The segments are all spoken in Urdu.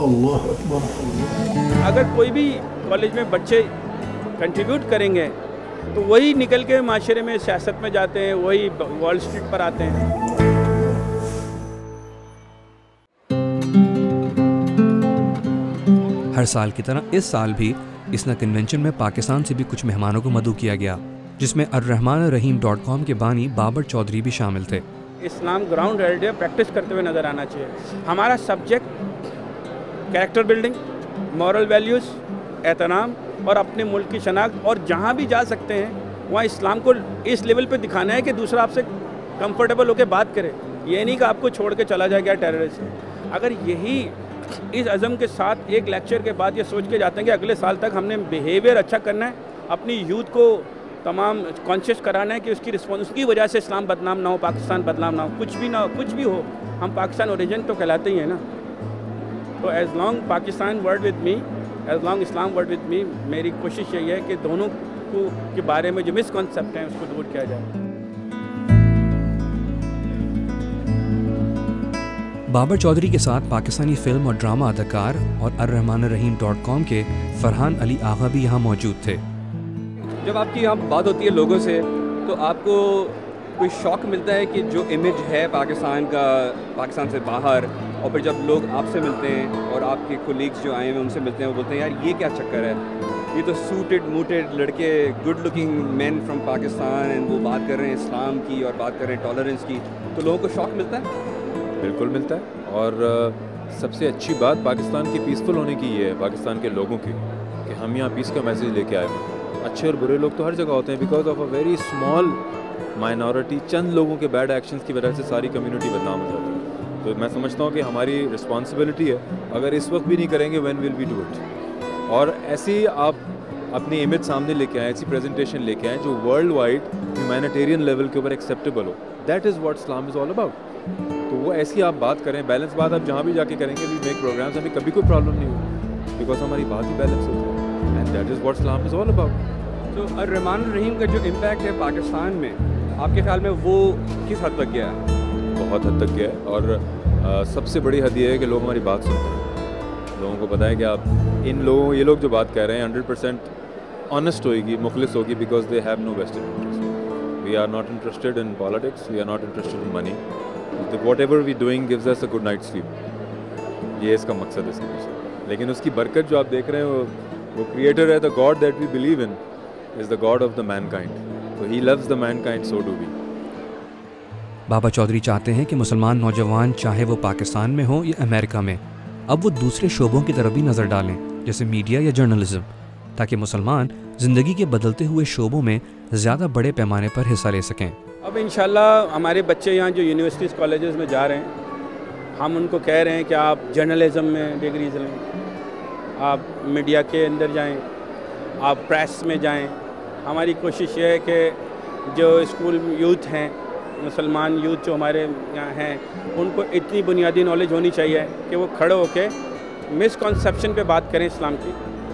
اللہ اکبر۔ اگر کوئی بھی کالج میں بچے کنٹریبیوٹ کریں گے تو وہی نکل کے معاشرے میں سیاست میں جاتے ہیں، وہی وال اسٹریٹ پر آتے ہیں۔ ہر سال کی طرح اس سال بھی اسنا کنونشن میں پاکستان سے بھی کچھ مہمانوں کو مدعو کیا گیا، جس میں الرحمانالرحیم.com کے بانی بابر چودھری بھی شامل تھے۔ اسلام گراؤنڈ ریئلٹی پریکٹس کرتے ہوئے نظر آنا چاہیے۔ ہمارا subject character building, moral values, احترام اور اپنے ملک کی شناخت، اور جہاں بھی جا سکتے ہیں وہاں اسلام کو اس لیول پہ دکھانا ہے کہ دوسرا آپ سے کمفرٹیبل ہو کے بات کرے، یہ نہیں کہ آپ کو چھوڑ کے چلا جائے گا ٹیررسٹ۔ اگر یہی اس عزم کے ساتھ ایک لیکچر کے بعد یہ سوچ کے جاتے ہیں کہ اگلے سال تک ہم نے بیہیویئر اچھا کرنا ہے، اپنی یوتھ کو تمام کانشیس کرانا ہے کہ اس کی وجہ سے اسلام بدنام نہ ہو، پاکستان بدنام نہ ہو، کچھ بھی نہ ہو، کچھ بھی ہو، ہم پاکستان اوریجن تو کہلاتے ہی ہیں نا۔ تو as long Pakistan word with me, as long Islam word with me, میری کوشش یہی ہے کہ دونوں کو کے بارے میں جو مس کنسیپٹ ہیں اس کو دور کیا جائے۔ بابر چودھری کے ساتھ پاکستانی فلم اور ڈرامہ اداکار اور الرحمانالرحیم.com کے فرحان علی آغا بھی یہاں موجود تھے۔ جب آپ کی یہاں بات ہوتی ہے لوگوں سے تو آپ کو کوئی شوق ملتا ہے کہ جو امیج ہے پاکستان کا، پاکستان سے باہر، اور پھر جب لوگ آپ سے ملتے ہیں اور آپ کے کولیگز جو آئے ہیں ان سے ملتے ہیں، وہ بولتے ہیں یار یہ کیا چکر ہے، یہ تو سوٹڈ موٹڈ لڑکے، good looking men from Pakistan, and وہ بات کر رہے ہیں اسلام کی اور بات کر رہے ہیں ٹالرنس کی، تو لوگوں کو شوق ملتا ہے؟ بالکل ملتا ہے، اور سب سے اچھی بات پاکستان کی پیسفل ہونے کی یہ ہے، پاکستان کے لوگوں کی، کہ ہم یہاں پیس کا میسیج لے کے آئے ہیں۔ اچھے اور برے لوگ تو ہر جگہ ہوتے ہیں، because of a very small minority, چند لوگوں کے بیڈ ایکشنز کی وجہ سے ساری کمیونٹی بدنام ہو جاتی ہے۔ تو میں سمجھتا ہوں کہ ہماری رسپانسبلٹی ہے، اگر اس وقت بھی نہیں کریں گے when will we do it, اور ایسی آپ اپنی امیج سامنے لے کے آئیں، ایسی پریزنٹیشن لے کے آئیں جو ورلڈ وائڈ ہیومینیٹیرین لیول کے اوپر acceptable who, that is what Islam is all about. تو وہ ایسی آپ بات کریں، بیلنس بات آپ جہاں بھی جا کے کریں گے، وی میک پروگرامس، ہمیں کبھی کوئی پرابلم نہیں ہوگی، بیکاز ہماری بات ہی بیلنس ہوتی ہے، and that is what Islam is all about. تو الرحمان الرحیم کا جو امپیکٹ ہے پاکستان میں، آپ کے خیال میں وہ کس حد تک گیا ہے؟ بہت حد تک گیا ہے، اور سب سے بڑی حد یہ ہے کہ لوگ ہماری بات سنتے ہیں، لوگوں کو پتہ ہے کہ آپ یہ لوگ جو بات کہہ رہے ہیں 100% آنیسٹ ہوئے گی، مخلص ہوگی، because they have no vested interest. We are not interested in politics, we are not interested in money, whatever we doing gives us a good night sleep, یہ اس کا مقصد ہے اس کے پیچھے۔ لیکن اس کی برکت جو آپ دیکھ رہے ہیں، وہ کریٹر ہے، the God that we believe in is the God of the mankind. So he loves the mankind, so do we. بابا چودھری چاہتے ہیں کہ مسلمان نوجوان چاہے وہ پاکستان میں ہوں یا امریکہ میں، اب وہ دوسرے شعبوں کی طرف بھی نظر ڈالیں، جیسے میڈیا یا جرنلزم، تاکہ مسلمان زندگی کے بدلتے ہوئے شعبوں میں زیادہ بڑے پیمانے پر حصہ لے سکیں۔ اب انشاءاللہ ہمارے بچے یہاں جو یونیورسٹیز کالجز میں جا رہے ہیں، ہم ان کو کہہ رہے ہیں کہ آپ جرنلزم میں ڈگریز لیں، آپ میڈیا کے اندر جائیں، آپ پریس میں جائیں۔ ہماری کوشش یہ ہے کہ جو اسکول یوتھ ہیں، مسلمان یوتھ جو ہمارے یہاں ہیں، ان کو اتنی بنیادی نالج ہونی چاہیے کہ وہ کھڑے ہو کے مس کنسیپشن پہ بات کریں اسلام کی۔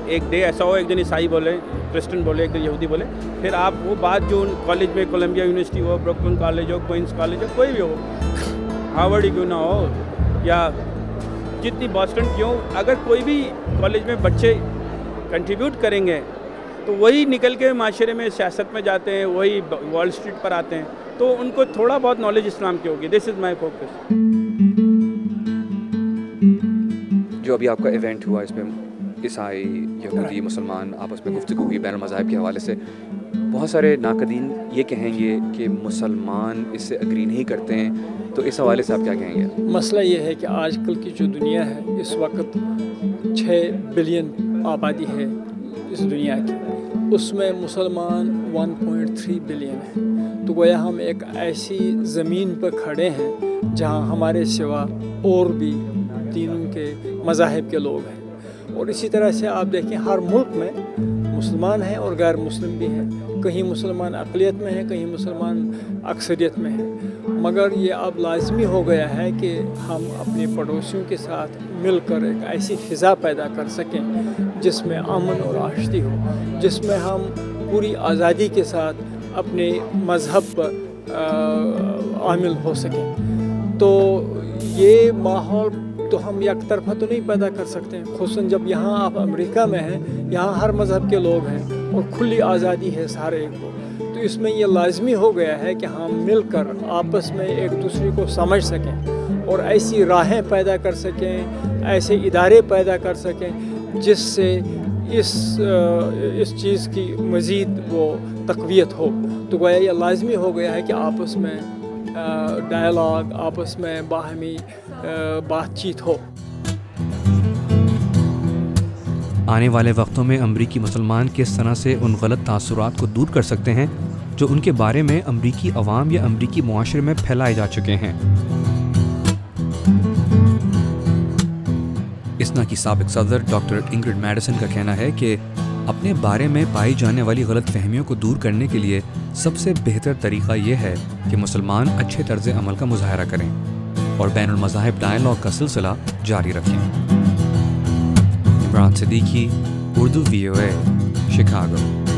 ایک ڈے ایسا ہو، ایک دن عیسائی بولے، کرسچن بولے، ایک دن یہودی بولے، پھر آپ وہ بات جو ان کالج میں، کولمبیا یونیورسٹی ہو، بروکلن کالج ہو، کوئنس کالج ہو، کوئی بھی ہو، ہارورڈ کیوں نہ ہو، یا جتنی باسٹن کیوں، اگر کوئی بھی کالج میں بچے کنٹریبیوٹ کریں گے تو وہی نکل کے معاشرے میں سیاست میں جاتے ہیں، وہی وال اسٹریٹ پر آتے ہیں، تو ان کو تھوڑا بہت نالج اسلام کی ہوگی۔ دس از مائی فوکس۔ جو ابھی آپ کا ایونٹ ہوا، اس میں عیسائی، یہودی، مسلمان آپس میں گفتگو ہوئی بین المذاہب کے حوالے سے، بہت سارے ناقدین یہ کہیں گے کہ مسلمان اس سے اگری نہیں کرتے ہیں، تو اس حوالے سے آپ کیا کہیں گے؟ مسئلہ یہ ہے کہ آج کل کی جو دنیا ہے، اس وقت 6 بلین آبادی ہے اس دنیا کی، اس میں مسلمان 1.3 بلین ہیں، تو گویا ہم ایک ایسی زمین پر کھڑے ہیں جہاں ہمارے سوا اور بھی تینوں کے مذاہب کے لوگ ہیں، اور اسی طرح سے آپ دیکھیں ہر ملک میں مسلمان ہیں اور غیر مسلم بھی ہیں، کہیں مسلمان اقلیت میں ہیں، کہیں مسلمان اکثریت میں ہیں، مگر یہ اب لازمی ہو گیا ہے کہ ہم اپنے پڑوسیوں کے ساتھ مل کر ایک ایسی فضا پیدا کر سکیں جس میں امن اور آشتی ہو، جس میں ہم پوری آزادی کے ساتھ اپنے مذہب پر عامل ہو سکیں۔ تو یہ ماحول تو ہم یک طرفہ تو نہیں پیدا کر سکتے ہیں، خصوصاً جب یہاں آپ امریکہ میں ہیں، یہاں ہر مذہب کے لوگ ہیں اور کھلی آزادی ہے سارے کو، تو اس میں یہ لازمی ہو گیا ہے کہ ہم مل کر آپس میں ایک دوسرے کو سمجھ سکیں اور ایسی راہیں پیدا کر سکیں، ایسے ادارے پیدا کر سکیں جس سے اس چیز کی مزید وہ تقویت ہو. تو گویا یہ لازمی ہو گیا ہے کہ آپس میں ڈائلاگ، آپس میں باہمی بات چیت ہو. آنے والے وقتوں میں امریکی مسلمان کس طرح سے ان غلط تاثرات کو دور کر سکتے ہیں جو ان کے بارے میں امریکی عوام یا امریکی معاشرے میں پھیلائے جا چکے ہیں. اسنا کی سابق صدر ڈاکٹر انگرڈ میڈیسن کا کہنا ہے کہ اپنے بارے میں پائی جانے والی غلط فہمیوں کو دور کرنے کے لیے سب سے بہتر طریقہ یہ ہے کہ مسلمان اچھے طرز عمل کا مظاہرہ کریں اور بین المذاہب ڈائلاگ کا سلسلہ جاری رکھیں. Imran Siddiqui, Urdu VOA، Chicago.